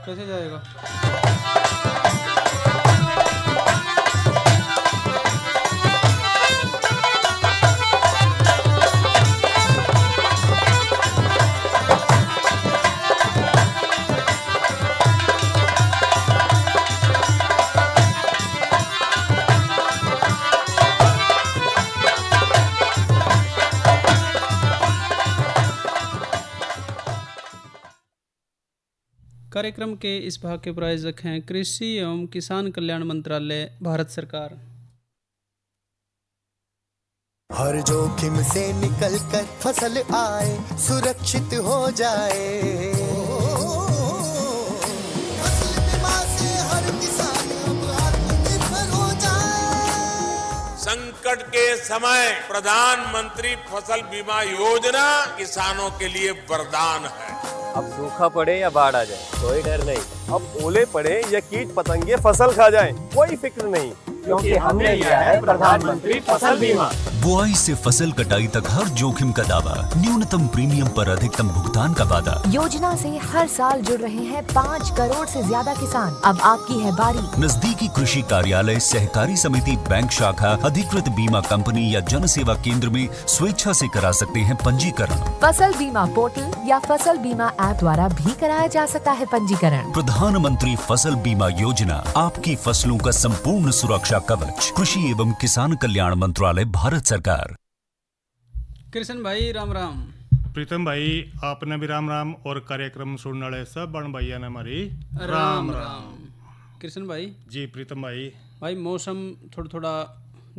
कैसे जाएगा? कार्यक्रम के इस भाग के प्रायोजक हैं कृषि एवं किसान कल्याण मंत्रालय, भारत सरकार। हर जोखिम से निकल कर फसल आए, सुरक्षित हो जाए। फसल बीमा से हर किसान अब आत्मनिर्भर हो जाए। संकट के समय प्रधानमंत्री फसल बीमा योजना किसानों के लिए वरदान है। अब सूखा पड़े या बाढ़ आ जाए कोई डर नहीं, अब ओले पड़े या कीट पतंगे फसल खा जाए कोई फिक्र नहीं, क्योंकि हमने लिया है प्रधानमंत्री फसल बीमा। बुआई से फसल कटाई तक हर जोखिम का दावा, न्यूनतम प्रीमियम पर अधिकतम भुगतान का वादा। योजना से हर साल जुड़ रहे हैं 5 करोड़ से ज्यादा किसान। अब आपकी है बारी। नजदीकी कृषि कार्यालय, सहकारी समिति, बैंक शाखा, अधिकृत बीमा कंपनी या जन सेवा केंद्र में स्वेच्छा से करा सकते हैं पंजीकरण। फसल बीमा पोर्टल या फसल बीमा ऐप द्वारा भी कराया जा सकता है पंजीकरण। प्रधानमंत्री फसल बीमा योजना, आपकी फसलों का संपूर्ण सुरक्षा कवच। कृषि एवं किसान कल्याण मंत्रालय, भारत सरकार। कृष्ण भाई राम राम। प्रीतम भाई आपने भी राम राम, और कार्यक्रम सुनने वाले सब बड़ भैया ने हमारी राम राम। कृष्ण भाई जी। प्रीतम भाई भाई मौसम थोड़ा थोड़ा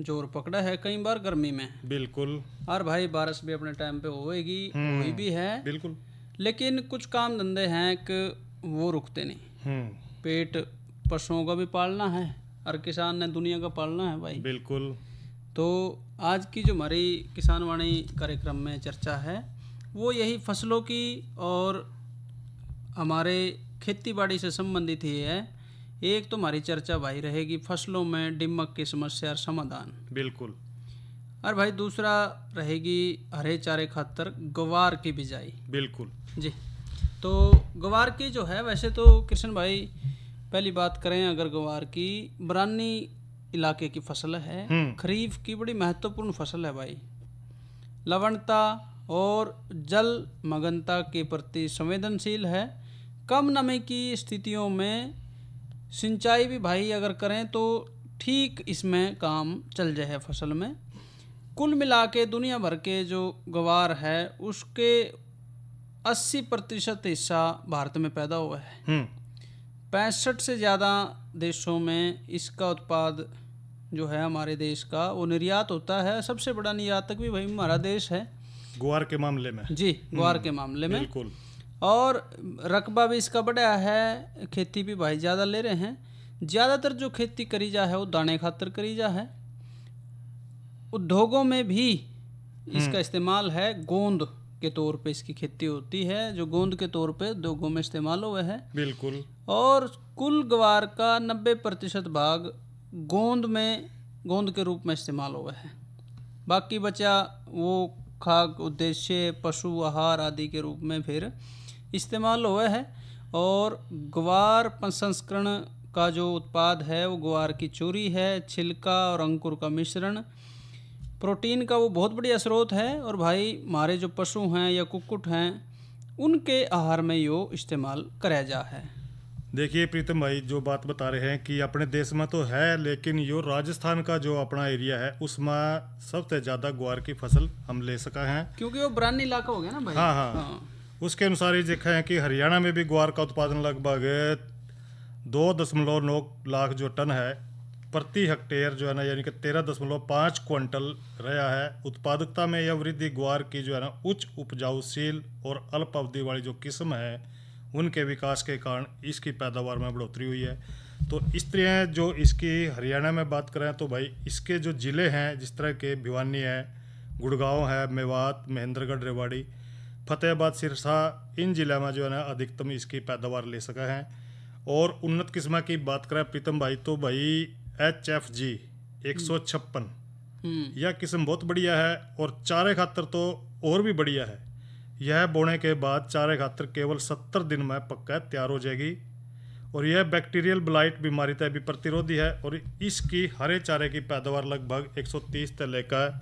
जोर पकड़ा है कई बार गर्मी में। बिल्कुल। और भाई बारिश भी अपने टाइम पे होएगी, हुई भी है बिल्कुल। लेकिन कुछ काम धंधे हैं कि वो रुकते नहीं। पेट पशुओं का भी पालना है और किसान ने दुनिया का पालना है भाई। बिल्कुल। तो आज की जो हमारी किसान वाणी कार्यक्रम में चर्चा है वो यही फसलों की और हमारे खेती बाड़ी से संबंधित ही है। एक तो हमारी चर्चा भाई रहेगी फसलों में दीमक की समस्या और समाधान। बिल्कुल। और भाई दूसरा रहेगी हरे चारे खातर ग्वार की बिजाई। बिल्कुल जी। तो ग्वार की जो है, वैसे तो कृष्ण भाई पहली बात करें अगर ग्वार की, बरानी इलाके की फसल है, खरीफ की बड़ी महत्वपूर्ण फसल है भाई। लवणता और जल मगनता के प्रति संवेदनशील है। कम नमी की स्थितियों में सिंचाई भी भाई अगर करें तो ठीक इसमें काम चल जाए है फसल में। कुल मिला के दुनिया भर के जो ग्वार है उसके 80% हिस्सा भारत में पैदा हुआ है। 65 से ज़्यादा देशों में इसका उत्पाद जो है हमारे देश का वो निर्यात होता है। सबसे बड़ा निर्यातक भी भाई हमारा देश है ग्वार के मामले में। जी, ग्वार के मामले में। बिल्कुल। और रकबा भी इसका बड़ा है, खेती भी भाई ज़्यादा ले रहे हैं। ज़्यादातर जो खेती करी जा है वो दाने खातर करी जा है। उद्योगों में भी इसका इस्तेमाल है, गोंद के तौर पे इसकी खेती होती है, जो गोंद के तौर पे उद्योगों में इस्तेमाल हुआ है। बिल्कुल। और कुल ग्वार का 90% भाग गोंद के रूप में इस्तेमाल हुआ है। बाकी बचा वो खाद्य उद्देश्य, पशु आहार आदि के रूप में फिर इस्तेमाल हुआ है। और ग्वार प्रसंस्करण का जो उत्पाद है वो ग्वार की चूरी है, छिलका और अंकुर का मिश्रण। प्रोटीन का वो बहुत बढ़िया स्रोत है। और भाई हमारे जो पशु हैं या कुक्कुट हैं उनके आहार में यो इस्तेमाल कराया जा है। देखिए प्रीतम भाई जो बात बता रहे हैं कि अपने देश में तो है, लेकिन यो राजस्थान का जो अपना एरिया है उसमें सबसे ज्यादा ग्वार की फसल हम ले सका हैं, क्योंकि वो बरानी इलाका हो गया ना भाई। हाँ। उसके अनुसार ही देखा है कि हरियाणा में भी ग्वार का उत्पादन लगभग 2.9 लाख जो टन है प्रति हेक्टेयर जो है ना, यानी कि 13.5 क्विंटल रहा है। उत्पादकता में यह वृद्धि ग्वार की जो है ना उच्च उपजाऊशील और अल्प अवधि वाली जो किस्म है उनके विकास के कारण इसकी पैदावार में बढ़ोतरी हुई है। तो इस तरह जो इसकी हरियाणा में बात करें तो भाई इसके जो ज़िले हैं जिस तरह के भिवानी है, गुड़गांव है, मेवात, महेंद्रगढ़, रेवाड़ी, फतेहाबाद, सिरसा, इन जिला में जो है ना अधिकतम इसकी पैदावार ले सका है। और उन्नत किस्म की बात करें प्रीतम भाई तो भाई HFG 156 यह किस्म बहुत बढ़िया है। और चारे खातर तो और भी बढ़िया है। यह बोने के बाद चारे खातर केवल 70 दिन में पक्का तैयार हो जाएगी। और यह बैक्टीरियल ब्लाइट बीमारी तक भी प्रतिरोधी है और इसकी हरे चारे की पैदावार लगभग 130 से लेकर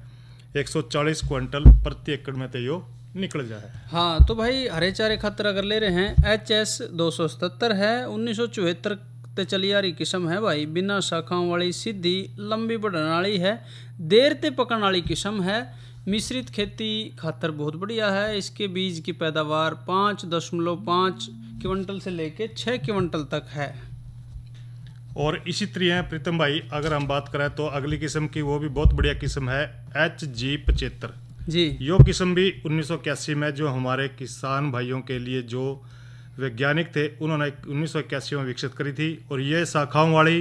140 क्विंटल प्रति एकड़ में तैयो निकल जाए। हाँ तो भाई हरे चारे खातर अगर ले रहे हैं HS 277 है, 1974 ते चली आ रही किस्म है भाई, बिना शाखाओं वाली, सीधी लंबी बढ़ने वाली है, देर ते पकड़ वाली किस्म है, मिश्रित खेती खातर बहुत बढ़िया है। इसके बीज की पैदावार 5.5 क्विंटल से लेके 6 क्विंटल तक है। और इसी तरह प्रीतम भाई अगर हम बात करें तो अगली किस्म की वो भी बहुत बढ़िया किस्म है HG 75 जी। यो किस्म भी 1981 में जो हमारे किसान भाइयों के लिए जो वैज्ञानिक थे उन्होंने 1981 में विकसित करी थी और ये शाखाओं वाली,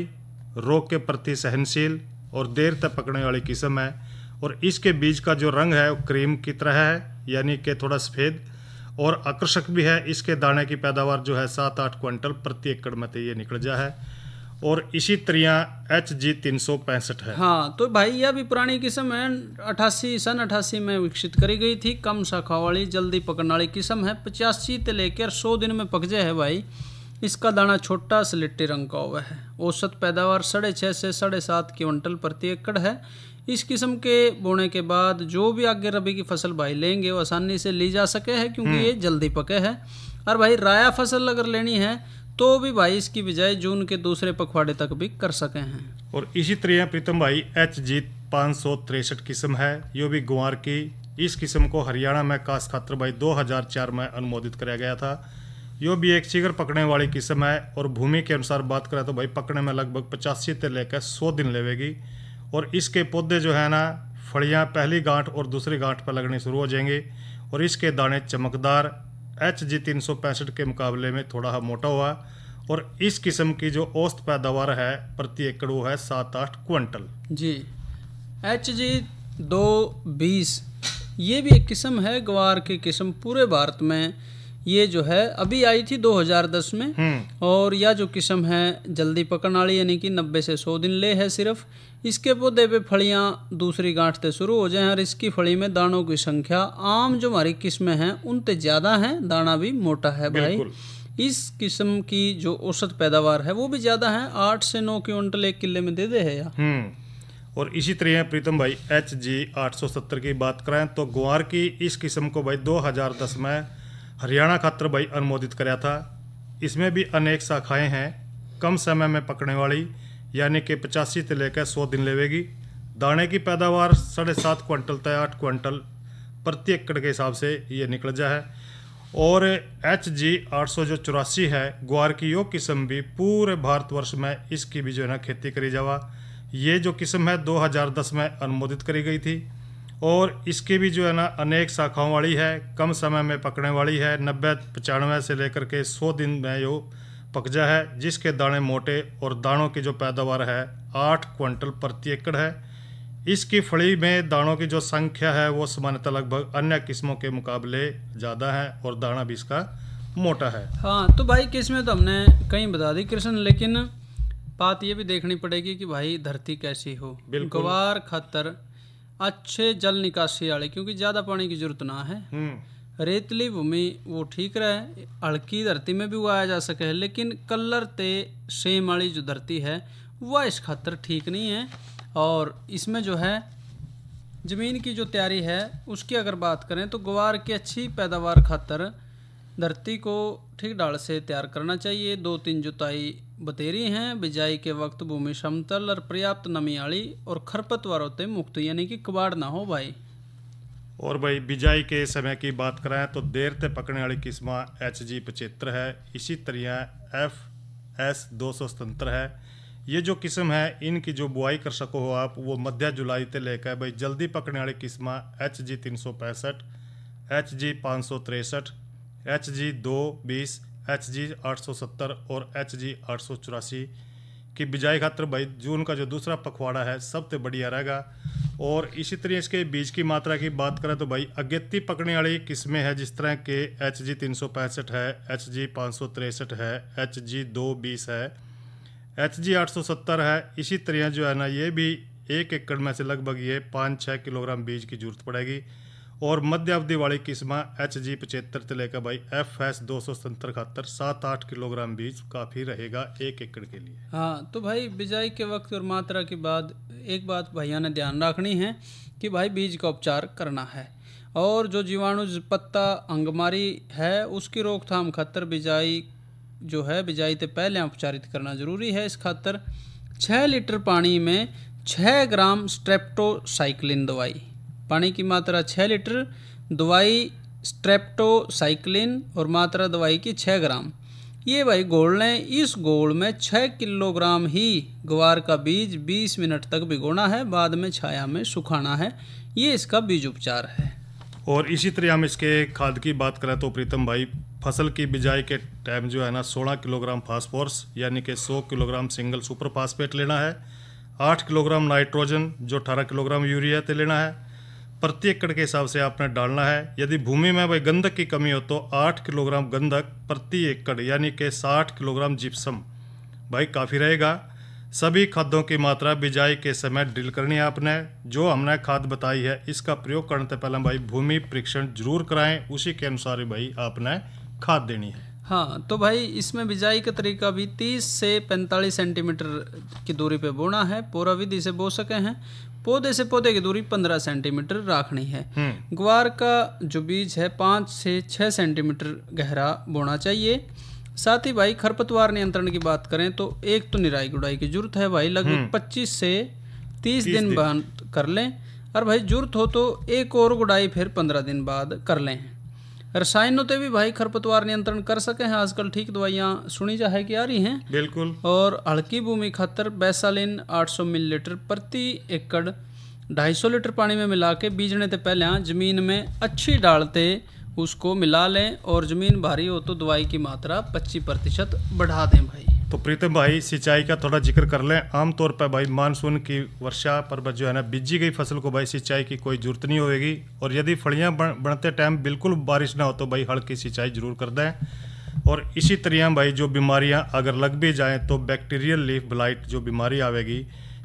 रोग के प्रति सहनशील और देर तक पकड़ने वाली किस्म है। और इसके बीज का जो रंग है वो क्रीम की तरह है, यानी कि थोड़ा सफ़ेद और आकर्षक भी है। इसके दाने की पैदावार जो है 7-8 क्विंटल प्रति एकड़ में तो ये निकल जा है। और इसी तरह HG 365 है। हाँ तो भाई यह भी पुरानी किस्म है, सन 88 में विकसित करी गई थी, कम शाखा वाली, जल्दी पकड़ने वाली किस्म है, 85 से लेकर 100 दिन में पक जाए है भाई। इसका दाना छोटा स्लेटी रंग का हुआ है। औसत पैदावार 6.5 से 7.5 क्विंटल प्रति एकड़ है। इस किस्म के बोने के बाद जो भी आगे रबी की फसल भाई लेंगे वो आसानी से ली जा सके है, क्योंकि ये जल्दी पके है। और भाई राया फसल अगर लेनी है तो भी भाई इसकी बिजाई जून के दूसरे पखवाड़े तक भी कर सके हैं। और इसी तरह प्रीतम भाई HG 563 किस्म है, यो भी ग्वार की। इस किस्म को हरियाणा में काश खातर भाई 2004 में अनुमोदित किया गया था। यो भी एक शीघ्र पकड़ने वाली किस्म है और भूमि के अनुसार बात करें तो भाई पकड़ने में लगभग 85 से लेकर 100 दिन लेवेगी। और इसके पौधे जो है ना, फड़ियाँ पहली गांठ और दूसरी गांठ पर लगनी शुरू हो जाएंगे और इसके दाने चमकदार HG 365 के मुकाबले में थोड़ा मोटा हुआ। और इस किस्म की जो औसत पैदावार है प्रति एकड़ वो है 7-8 क्विंटल जी। HG 220 ये भी एक किस्म है ग्वार की किस्म, पूरे भारत में ये जो है अभी आई थी 2010 में। और यह जो किस्म है जल्दी पकड़ने वाली, यानी कि 90 से 100 दिन ले है सिर्फ। इसके पौधे पे फलियां दूसरी गांठ से शुरू हो जाएं और इसकी फली में दानों की संख्या आम जो हमारी किस्में हैं उनसे ज़्यादा है, दाना भी मोटा है भाई। इस किस्म की जो औसत पैदावार है वो भी ज़्यादा है, 8 से 9 क्विंटल एक किले में दे दे है यार। और इसी तरह प्रीतम भाई HG 870 की बात करें तो ग्वार की इस किस्म को भाई 2010 में हरियाणा खातर भाई अनुमोदित कराया था। इसमें भी अनेक शाखाएं हैं, कम समय में पकड़ने वाली, यानी कि 85 से लेकर 100 दिन लेवेगी। दाने की पैदावार 7.5 क्विंटल से 8 क्विंटल प्रति एकड़ के हिसाब से ये निकल जा है। और HG 884 है ग्वार की, यो किस्म भी पूरे भारतवर्ष में इसकी भी जो है ना खेती करी जावा। ये जो किस्म है 2010 में अनुमोदित करी गई थी और इसकी भी जो है ना अनेक शाखाओं वाली है, कम समय में पकने वाली है, 90-95 से लेकर के 100 दिन में यो पकजा है, जिसके दाने मोटे और दानों की जो पैदावार है 8 क्विंटल प्रति एकड़ है। इसकी फली में दानों की जो संख्या है वो सामान्यतः लगभग अन्य किस्मों के मुकाबले ज़्यादा है और दाना भी इसका मोटा है। हाँ तो भाई किस्में तो हमने कहीं बता दी कृष्ण, लेकिन बात ये भी देखनी पड़ेगी कि भाई धरती कैसी हो। ग्वार खातर अच्छे जल निकासी वाले, क्योंकि ज़्यादा पानी की जरूरत ना है, रेतली भूमि वो ठीक रहे, हल्की धरती में भी उगाया जा सके, लेकिन कलर ते सेम वाली जो धरती है वह इस खातर ठीक नहीं है। और इसमें जो है ज़मीन की जो तैयारी है उसकी अगर बात करें तो ग्वार की अच्छी पैदावार खातर धरती को ठीक ढाल से तैयार करना चाहिए। 2-3 जुताई बतेरी हैं, बिजाई के वक्त भूमि समतल और पर्याप्त नमी वाली और खरपतवारों से मुक्त, यानी कि कबाड़ ना हो भाई। और भाई बिजाई के समय की बात करें तो देर से पकड़ने वाली किस्म HG 75 है। इसी तरह FS 277 है। ये जो किस्म है इनकी जो बुआई कर सको हो आप वो मध्य जुलाई से लेकर भाई जल्दी पकड़ने वाली किस्म HG 365, HG 563, HG 220, HG 870 और HG 884 की बिजाई खातर भाई जून का जो दूसरा पखवाड़ा है सबसे बढ़िया रहेगा। और इसी तरह इसके बीज की मात्रा की बात करें तो भाई अगेती पकड़ने वाली किस्में हैं, जिस तरह के HG 365 है, HG 563 है, HG 220 है, HG 870 है। इसी तरह जो है ना ये भी 1 एकड़ में से लगभग ये 5-6 किलोग्राम बीज की जरूरत पड़ेगी। और मध्य अवधि वाली किस्म HG 75 से लेकर भाई FS 277 7-8 किलोग्राम बीज काफ़ी रहेगा 1 एकड़ के लिए। हाँ, तो भाई बिजाई के वक्त और मात्रा के बाद एक बात भैया ने ध्यान रखनी है कि भाई बीज का उपचार करना है, और जो जीवाणु पत्ता अंगमारी है उसकी रोकथाम खातर बिजाई जो है बिजाई से पहले उपचारित करना जरूरी है। इस खातर 6 लीटर पानी में 6 ग्राम स्ट्रेप्टोसाइक्लिन दवाई, पानी की मात्रा 6 लीटर, दवाई स्ट्रेप्टोसाइक्लिन और मात्रा दवाई की 6 ग्राम, ये भाई घोल लें। इस घोल में 6 किलोग्राम ही ग्वार का बीज 20 मिनट तक भिगोना है, बाद में छाया में सुखाना है। ये इसका बीज उपचार है। और इसी तरह हम इसके खाद की बात करें तो प्रीतम भाई फसल की बिजाई के टाइम जो है ना 16 किलोग्राम फास्फोरस यानी कि 100 किलोग्राम सिंगल सुपर फास्फेट लेना है, 8 किलोग्राम नाइट्रोजन जो 18 किलोग्राम यूरिया ते लेना है, प्रति एकड़ के हिसाब से आपने डालना है। यदि भूमि में भाई गंधक की कमी हो तो 8 किलोग्राम गंधक प्रति एकड़ यानी कि 60 किलोग्राम जिप्सम भाई काफ़ी रहेगा। सभी खादों की मात्रा बिजाई के समय ड्रिल करनी है आपने। जो हमने खाद बताई है इसका प्रयोग करने से पहले भाई भूमि परीक्षण जरूर कराएं, उसी के अनुसार ही भाई आपने खाद देनी है। हाँ, तो भाई इसमें बिजाई का तरीका भी 30 से 45 सेंटीमीटर की दूरी पे बोना है, पूरा विधि से बो सके हैं। पौधे से पौधे की दूरी 15 सेंटीमीटर रखनी है। ग्वार का जो बीज है 5 से 6 सेंटीमीटर गहरा बोना चाहिए। साथ ही भाई खरपतवार नियंत्रण की बात करें तो एक तो निराई गुड़ाई की जरूरत है भाई, लगभग 25 से 30 दिन बाद कर लें, और भाई जरूरत हो तो एक और गुड़ाई फिर 15 दिन बाद कर लें। रसायनों से भी भाई खरपतवार नियंत्रण कर सके हैं, आजकल ठीक दवाइयाँ सुनी जा है कि आ रही हैं बिल्कुल। और हल्की भूमि खातर बैसालिन 800 मिलीलीटर प्रति एकड़ 250 लीटर पानी में मिला के बीजने से पहले जमीन में अच्छी डालते उसको मिला लें, और जमीन भारी हो तो दवाई की मात्रा 25% बढ़ा दें भाई। तो प्रीतम भाई सिंचाई का थोड़ा जिक्र कर लें। आमतौर पर भाई मानसून की वर्षा पर जो है ना बीजी गई फसल को भाई सिंचाई की कोई जरूरत नहीं होगी, और यदि फलियां बनते टाइम बिल्कुल बारिश ना हो तो भाई हल्की सिंचाई जरूर कर दें। और इसी तरह भाई जो बीमारियां अगर लग भी जाएं तो बैक्टीरियल लीफ ब्लाइट जो बीमारी आवेगी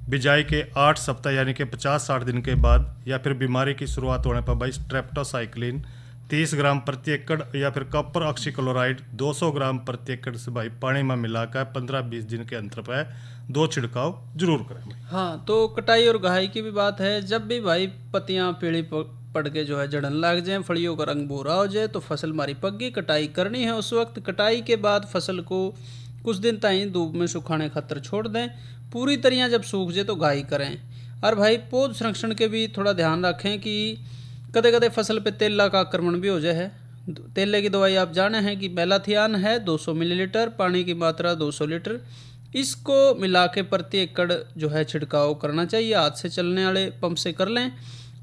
बिजाई के 8 सप्ताह यानी कि 50-60 दिन के बाद, या फिर बीमारी की शुरुआत होने पर भाई स्ट्रेप्टोसाइक्लिन 30 ग्राम प्रति एकड़ या फिर कॉपर ऑक्सीक्लोराइड 200 ग्राम प्रति एकड़ से भाई पानी में मिलाकर 15-20 दिन के अंतर पर 2 छिड़काव जरूर करें। हाँ, तो कटाई और गहाई की भी बात है। जब भी भाई पत्तियां पीली पड़ के जो है जड़न लग जाए, फलियों का रंग भूरा हो जाए तो फसल हमारी पक गई, कटाई करनी है। उस वक्त कटाई के बाद फसल को कुछ दिन तक धूप में सुखाने खातर छोड़ दें, पूरी तरह जब सूख जाए तो गहाई करें। और भाई पौध संरक्षण के भी थोड़ा ध्यान रखें कि कदे कदे फसल पे तेला का आक्रमण भी हो जाए है। तेले की दवाई आप जाने हैं कि मेलाथियान है 200 मिलीलीटर, पानी की मात्रा 200 लीटर, इसको मिला के प्रति एकड़ जो है छिड़काव करना चाहिए। हाथ से चलने वाले पंप से कर लें।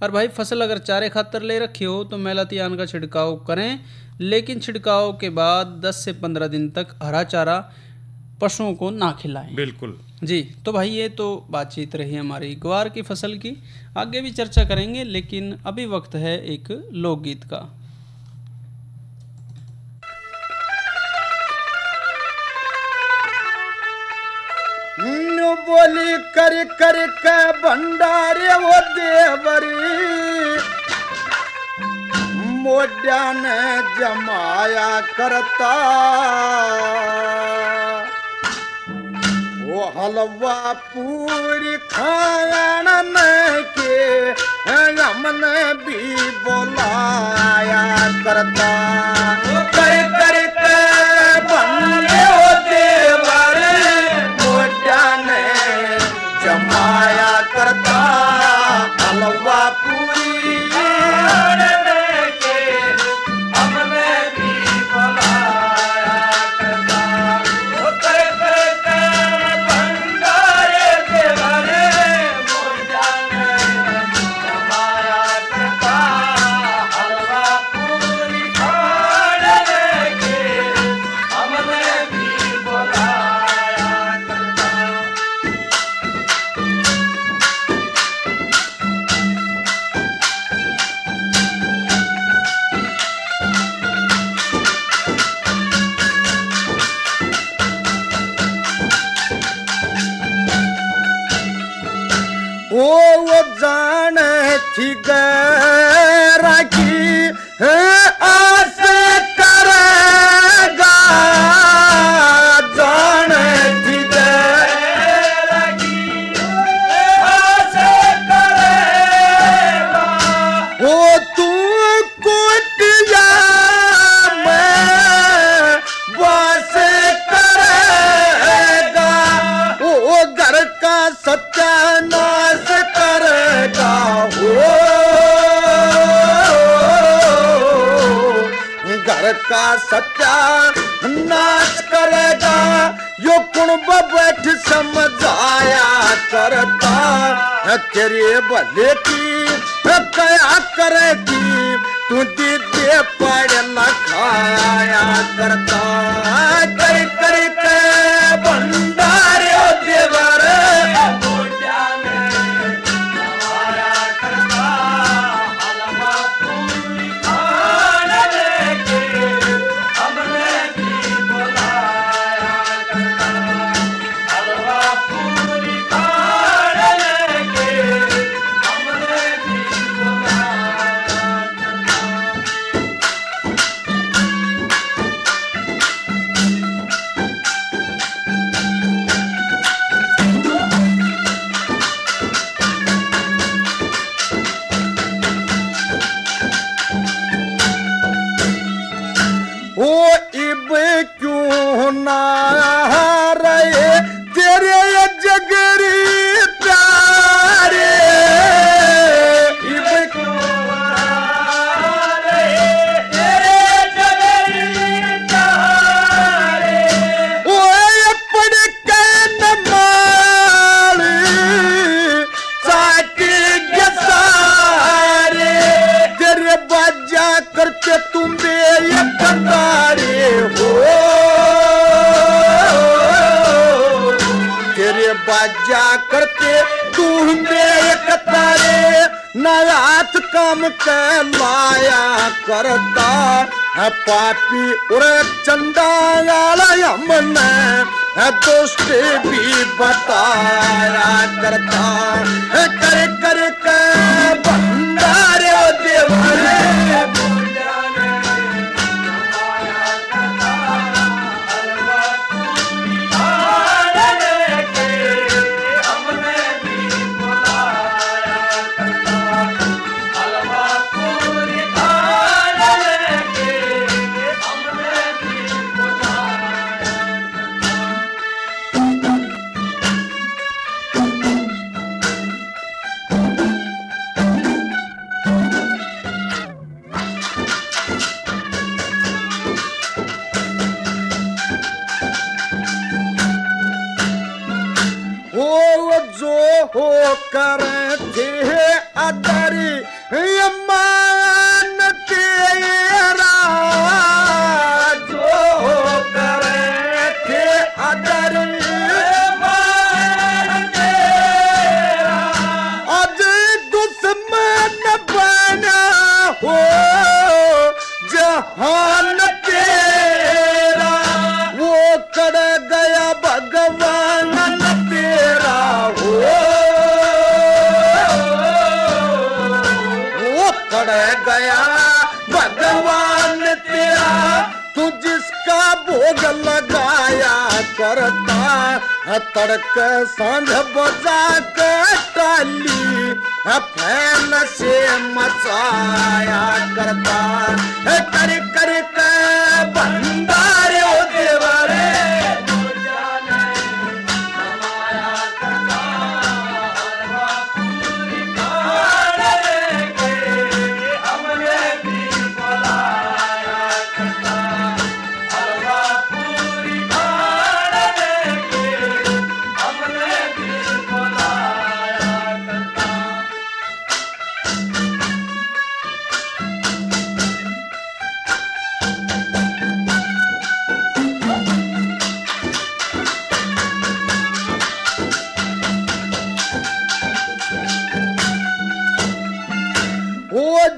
और भाई फसल अगर चारे खातर ले रखी हो तो मेलाथियान का छिड़काव करें, लेकिन छिड़काव के बाद 10 से 15 दिन तक हरा चारा पशुओं को ना खिलाएं। बिल्कुल जी। तो भाई ये तो बातचीत रही हमारी ग्वार की फसल की, आगे भी चर्चा करेंगे, लेकिन अभी वक्त है एक लोकगीत का। बोली कर कर के भंडारे वो देवरी मोड्या ने जमाया करता, वो हलवा पूरी खान के हमने भी बोलाया करता। कर कर के बंदे हो देवरे मोड्या ने जमाया करता, हलवा पूरी खान के हमने भी बोलाया करता। कर कर के भंडारे देवरे मोड्या ने जमाया करता, हलवा पूरी खान के हमने भी बोलाया करता। वो जाने थी राखी का सत्या नाश करेगा यो कुणब बैठ समझाया करता तेरे भले की क्या करेगी तू दीदे पढ़ लिखाया करता कर कर के भंडारे देवर बाजा करते तू एक तारे नाथ काम के लाया करता है पापी और चंडाला हमने है दोस्त भी बताया करता है कर कर के भंडारे देवरे करते अदरी मान तेरा जो करते अदरी मान तेरा आज दुश्मन बना हो जहान तेरा वो कर गया भगवान तेरा हो गया भगवान तेरा तू जिसका भोग लगाया करता तड़क सांझ बजा के टाली फैल से मचाया करता कर कर के भंडारे देवरे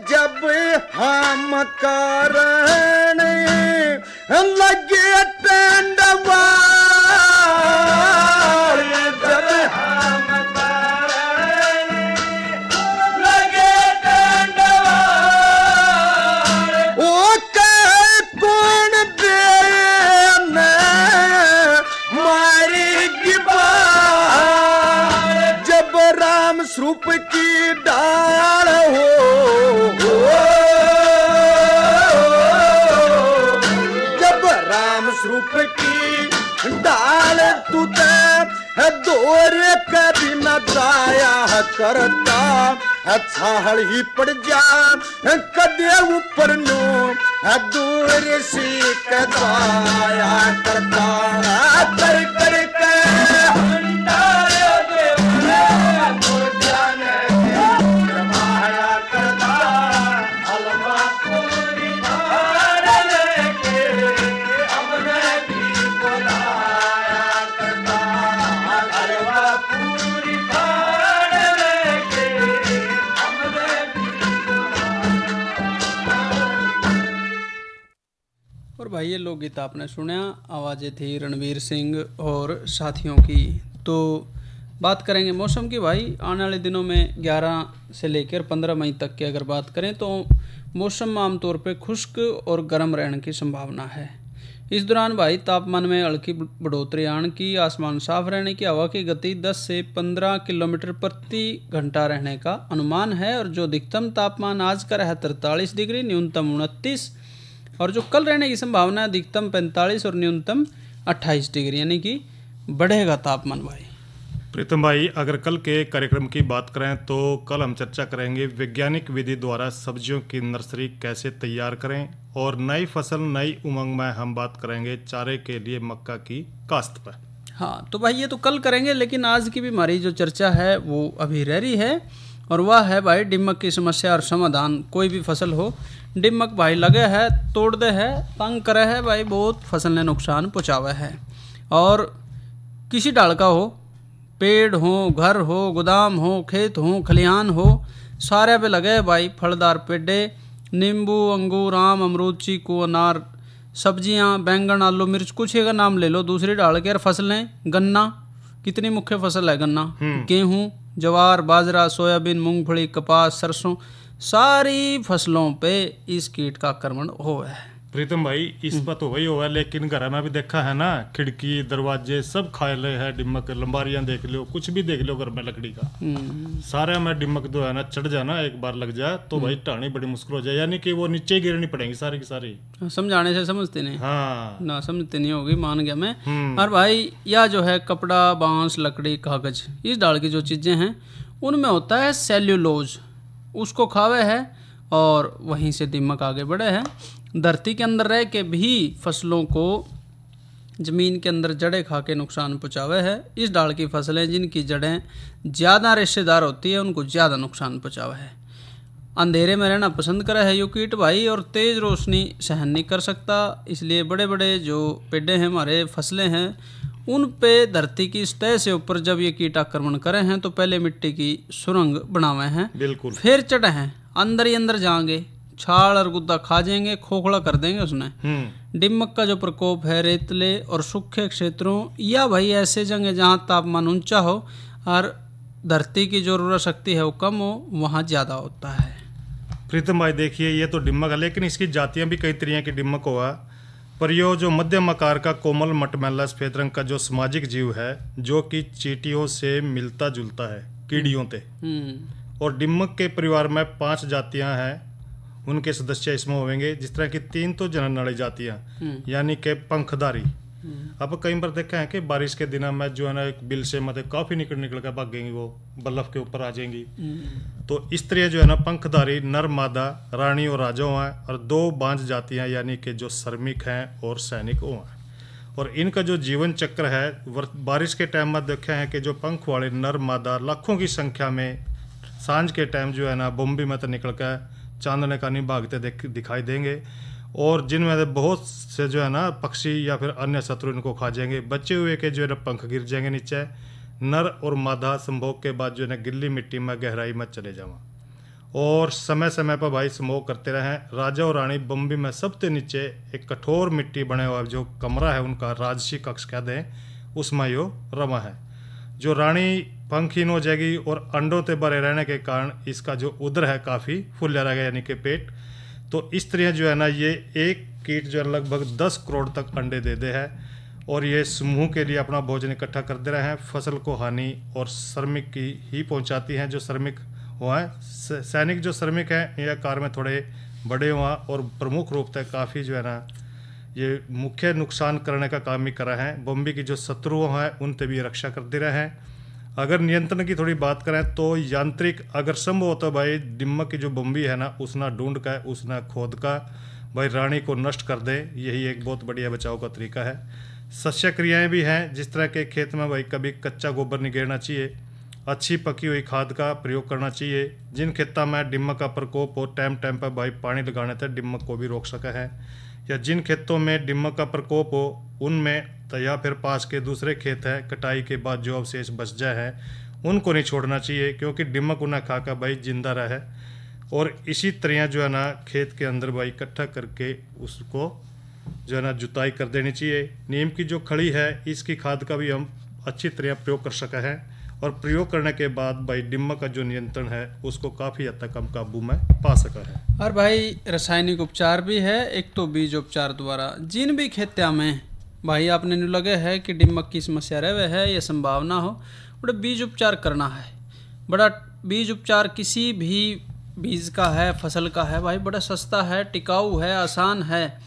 जब हम कारण लगे टंडवा जब हम कारण लगे टंडवा ओ कह कौन दे मारी गिबा जब राम स्वरूप की डाल हो जब राम स्वरूप की डाल तुते है दोरे के बिना जाया करता है छाहड़ ही पड़ जा कदे ऊपर नो है दूर सी के जाया करता कर कर के और भाई ये लोकगीत आपने सुना, आवाज़ें थी रणवीर सिंह और साथियों की। तो बात करेंगे मौसम की भाई। आने वाले दिनों में 11 से लेकर 15 मई तक की अगर बात करें तो मौसम आमतौर पे खुश्क और गर्म रहने की संभावना है। इस दौरान भाई तापमान में हल्की बढ़ोतरी आने की, आसमान साफ रहने की, हवा की गति 10 से 15 किलोमीटर प्रति घंटा रहने का अनुमान है। और जो अधिकतम तापमान आज का रहा 43 डिग्री, न्यूनतम 29, और जो कल रहने की संभावना है अधिकतम 45 और न्यूनतम 28 डिग्री, यानी कि बढ़ेगा तापमान भाई। प्रीतम भाई, अगर कल के कार्यक्रम की बात करें तो कल हम चर्चा करेंगे वैज्ञानिक विधि द्वारा सब्जियों की नर्सरी कैसे तैयार करें, और नई फसल नई उमंग में हम बात करेंगे चारे के लिए मक्का की काश्त पर। हाँ तो भाई ये तो कल करेंगे, लेकिन आज की भी हमारी जो चर्चा है वो अभी रह रही है, और वह है भाई दीमक की समस्या और समाधान। कोई भी फसल हो, दीमक भाई लगे है, तोड़ दे है, तंग करे है भाई, बहुत फसल ने नुकसान पहुँचावे है। और किसी डाल का हो, पेड़ हो, घर हो, गोदाम हो, खेत हो, खलिहान हो, सारे पे लगे भाई फलदार पेड़े, नींबू, अंगूर, आम, अमरूद, चीकू, अनार, सब्जियां, बैंगन, आलू, मिर्च, कुछ एक नाम ले लो दूसरी डाल के। और फसलें, गन्ना, कितनी मुख्य फसल है गन्ना, गेहूं, ज्वार, बाजरा, सोयाबीन, मूंगफली, कपास, सरसों, सारी फसलों पे इस कीट का आक्रमण हुआ है। प्रीतम भाई, इस पर तो वही हुआ है, लेकिन घर में भी देखा है ना, खिड़की दरवाजे सब खाए ले है डिमक, लंबारियां देख लो, कुछ भी देख लो घर में लकड़ी का, सारे में डिमक जो है ना चढ़ जाना, एक बार लग जाए तो भाई टाणी बड़ी मुश्किल हो जाए, यानी कि वो नीचे गिरनी पड़ेगी सारी की सारी। समझाने से समझते नहीं, हाँ ना समझते नहीं होगी, मान गया मैं। और भाई या जो है कपड़ा, बांस, लकड़ी, कागज, इस डाल की जो चीजें हैं उनमें होता है सेल्यूलोज, उसको खावे है और वहीं से दीमक आगे बढ़े है। धरती के अंदर रह के भी फसलों को ज़मीन के अंदर जड़ें खा के नुकसान पहुँचावे है। इस डाल की फसलें जिनकी जड़ें ज़्यादा रेशेदार होती है उनको ज़्यादा नुकसान पहुँचावे है। अंधेरे में रहना पसंद करे है यो कीट भाई, और तेज़ रोशनी सहन नहीं कर सकता, इसलिए बड़े बड़े जो पेड़े हैं हमारे, फसलें हैं, उन पे धरती की सतह से ऊपर जब ये कीट आक्रमण करे हैं तो पहले मिट्टी की सुरंग बनावे हैं, बिल्कुल, फिर चढ़े हैं, अंदर ही अंदर जाएंगे, छाल और गुद्दा खा जाएंगे, खोखला कर देंगे उसने। दीमक का जो प्रकोप है रेतले और सूखे क्षेत्रों या भाई ऐसे जगह जहाँ तापमान ऊंचा हो और धरती की जो उर्वरा शक्ति है वो कम हो, वहाँ ज़्यादा होता है। प्रीतम भाई देखिए, ये तो डिमक है, लेकिन इसकी जातियाँ भी कई तरह की डिमक हुआ, पर यो जो मध्यम आकार का कोमल मटमैला सफेद रंग का जो सामाजिक जीव है, जो कि चींटियों से मिलता जुलता है, कीड़ियों से। और डिमक के परिवार में 5 जातियां हैं, उनके सदस्य इसमें होंगे, जिस तरह की 3 तो जननाड़ी जातियां, यानी कि पंखधारी। अब कई बार देखा है कि बारिश के दिनों में जो है ना एक बिल से मतलब काफी निकल कर भागेंगी, वो बल्लफ के ऊपर आ जाएंगी। तो इस तरह जो है ना पंखधारी नर मादा रानी और राजा हैं, और 2 बांझ जातियां यानी कि जो श्रमिक हैं और सैनिक वो हैं। और इनका जो जीवन चक्र है, बारिश के टाइम में देखा है कि जो पंख वाले नर मादा लाखों की संख्या में सांझ के टाइम जो है ना बॉम्बे में तो निकल कर चांदने का नहीं भागते दिखाई देंगे, और जिनमें से बहुत से जो है ना पक्षी या फिर अन्य शत्रु इनको खा जाएंगे। बचे हुए के जो है ना पंख गिर जाएंगे नीचे, नर और मादा संभोग के बाद जो है ना गिल्ली मिट्टी में गहराई में चले जावा, और समय समय पर भाई संभोग करते रहें। राजा और रानी बम्बी में सबसे नीचे एक कठोर मिट्टी बने हुआ जो कमरा है उनका, राजसी कक्ष कह दें, उसमें यो रमा है। जो रानी पंखहीन हो जाएगी और अंडों से भरे रहने के कारण इसका जो उदर है काफ़ी फूला रहेगा, यानी कि पेट। तो इस तरह जो है ना ये एक कीट जो है लगभग 10 करोड़ तक अंडे दे दे है, और ये समूह के लिए अपना भोजन इकट्ठा करते रहे हैं। फसल को हानि और श्रमिक की ही पहुंचाती हैं, जो श्रमिक हुआ है। सैनिक जो श्रमिक हैं ये आकार में थोड़े बड़े हुआ और प्रमुख रूप से काफ़ी जो है ना ये मुख्य नुकसान करने का काम ही करा है। बम्बी की जो शत्रु हैं उनसे भी रक्षा करते रहे हैं। अगर नियंत्रण की थोड़ी बात करें तो यांत्रिक अगर संभव हो तो भाई दिम्मक की जो बम्बी है ना उसना ढूंढ का उसना खोद का भाई रानी को नष्ट कर दे, यही एक बहुत बढ़िया बचाव का तरीका है। सस्या क्रियाएँ भी हैं, जिस तरह के खेत में भाई कभी कच्चा गोबर नहीं गिरना चाहिए, अच्छी पकी हुई खाद का प्रयोग करना चाहिए। जिन खेतों में दिम्मक का प्रकोप हो टाइम टाइम पर भाई पानी लगाने तक दिम्मक को भी रोक सका है, या जिन खेतों में दिम्मक का प्रकोप हो उनमें तो या फिर पास के दूसरे खेत है कटाई के बाद जो अवशेष बच जाए है उनको नहीं छोड़ना चाहिए, क्योंकि दिम्मक उन्हें खाकर भाई जिंदा रहे। और इसी तरह जो है ना खेत के अंदर भाई इकट्ठा करके उसको जो है ना जुताई कर देनी चाहिए। नीम की जो खड़ी है इसकी खाद का भी हम अच्छी तरह प्रयोग कर सका है, और प्रयोग करने के बाद भाई दिम्मक का जो नियंत्रण है उसको काफ़ी हद तक हम काबू में पा सका है। और भाई रासायनिक उपचार भी है, एक तो बीज उपचार द्वारा जिन भी खेत्या में भाई आपने नु लगे है कि दिम्मक की समस्या रहे है या संभावना हो, बड़ा बीज उपचार करना है। बड़ा बीज उपचार किसी भी बीज का है फसल का है भाई बड़ा सस्ता है, टिकाऊ है, आसान है,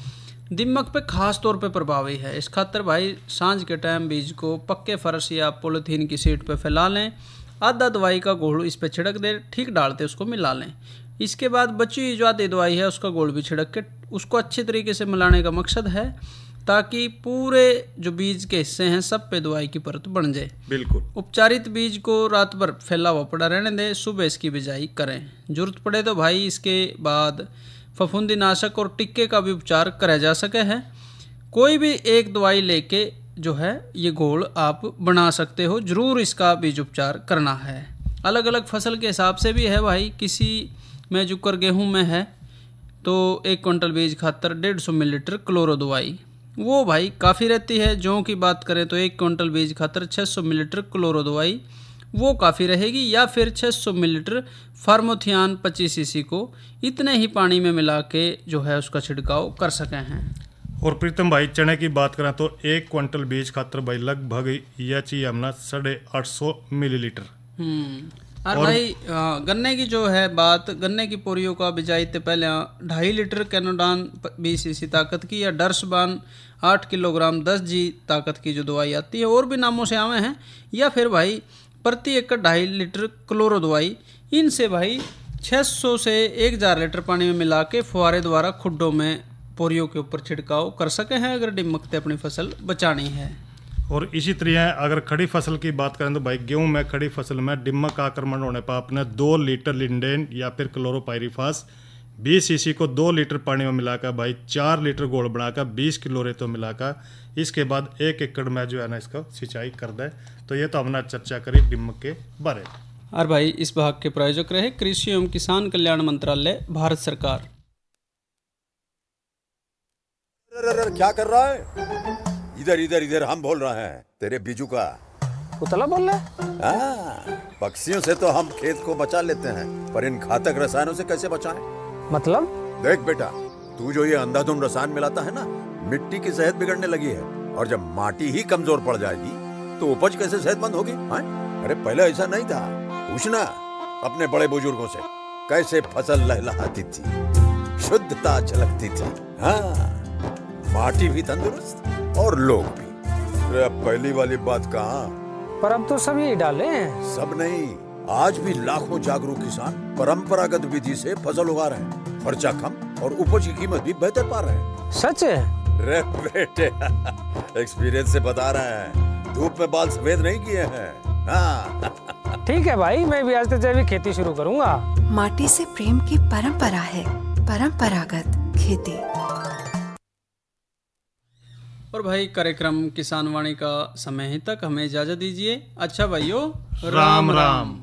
दिम्मक पे खास तौर पे प्रभावी है। इस खातर भाई सांझ के टाइम बीज को पक्के फर्श या पॉलीथीन की सीट पे फैला लें, आधा दवाई का घोल इस पे छिड़क दें, ठीक डालते उसको मिला लें। इसके बाद बची हुई जो आधी दवाई है उसका घोल भी छिड़क के उसको अच्छे तरीके से मिलाने का मकसद है ताकि पूरे जो बीज के हिस्से हैं सब पे दवाई की परत बन जाए। बिल्कुल। उपचारित बीज को रात भर फैला हुआ पड़ा रहने दें, सुबह इसकी बिजाई करें। जरूरत पड़े तो भाई इसके बाद फफूंदीनाशक और टिक्के का भी उपचार करा जा सके है। कोई भी एक दवाई लेके जो है ये घोल आप बना सकते हो, जरूर इसका बीज उपचार करना है। अलग अलग फसल के हिसाब से भी है भाई, किसी में जुकर गेहूं में है तो 1 क्विंटल बीज खातर 150 मिलीलीटर क्लोरो दवाई वो भाई काफ़ी रहती है। जौ की बात करें तो 1 क्विंटल बीज खातर 600 मिलीलीटर क्लोरो दवाई वो काफ़ी रहेगी, या फिर 600 मिलीलीटर फार्मोथियान 25 सीसी को इतने ही पानी में मिला के जो है उसका छिड़काव कर सके हैं। और प्रीतम भाई चने की बात करें तो 1 क्विंटल बीज खातर भाई लगभग यह चाहिए हमने 850 मिलीलीटर। और भाई गन्ने की जो है बात, गन्ने की पोरियों का बिजाई से पहले 2.5 लीटर कैनोडान 20 सीसी ताकत की या डर्सबान 8 किलोग्राम 10 जी ताकत की जो दवाई आती है, और भी नामों से आवे हैं, या फिर भाई प्रति एकड़ 2.5 लीटर क्लोरो दवाई, इनसे भाई 600 से 1000 लीटर पानी में मिला के फुहारे द्वारा खुड्डों में पोरियों के ऊपर छिड़काव कर सके हैं अगर दिम्मक से अपनी फसल बचानी है। और इसी तरह अगर खड़ी फसल की बात करें तो भाई गेहूं में खड़ी फसल में दिम्मक आक्रमण होने पर अपने 2 लीटर लिंडेन या फिर क्लोरोपाइरिफास 20 सीसी को 2 लीटर पानी में मिलाकर भाई 4 लीटर घोल बनाकर 20 किलो रेतो मिलाकर इसके बाद 1 एकड़ में जो है ना इसका सिंचाई कर दे। तो ये तो हमने चर्चा करी दिम्मक के बारे में। और भाई इस भाग के प्रायोजक रहे कृषि एवं किसान कल्याण मंत्रालय, भारत सरकार। क्या कर रहा है? इधर इधर इधर हम बोल रहे हैं तेरे बीजू का। उतला बोल रहा है? पक्षियों से तो हम खेत को बचा लेते हैं, पर इन घातक रसायनों से कैसे बचाएं? मतलब? देख बेटा, तू जो ये अंधाधुंध रसायन मिलाता है ना, मिट्टी की सेहत बिगड़ने लगी है, और जब माटी ही कमजोर पड़ जाएगी तो उपज कैसे सेहतमंद होगी? अरे पहले ऐसा नहीं था, पूछना अपने बड़े बुजुर्गों से, कैसे फसल लहलहाती थी, शुद्धता झलकती थी। हाँ, माटी भी तंदुरुस्त और लोग भी। अरे पहली वाली बात कहाँ? पर अब तो सब यही डाले हैं। सब नहीं, आज भी लाखों जागरूक किसान परंपरागत विधि से फसल उगा रहे हैं, खर्चा कम और उपज की कीमत भी बेहतर पा रहे हैं। सच है? रे बेटे एक्सपीरियंस से बता रहे हैं, धूप में बाल सफेद नहीं किए हैं। हाँ। ठीक है भाई, मैं भी आज से जैविक खेती शुरू करूंगा। माटी से प्रेम की परंपरा है, परंपरागत खेती। और भाई कार्यक्रम किसान वाणी का समय ही तक हमें इजाजत दीजिए। अच्छा भाइयों, राम राम।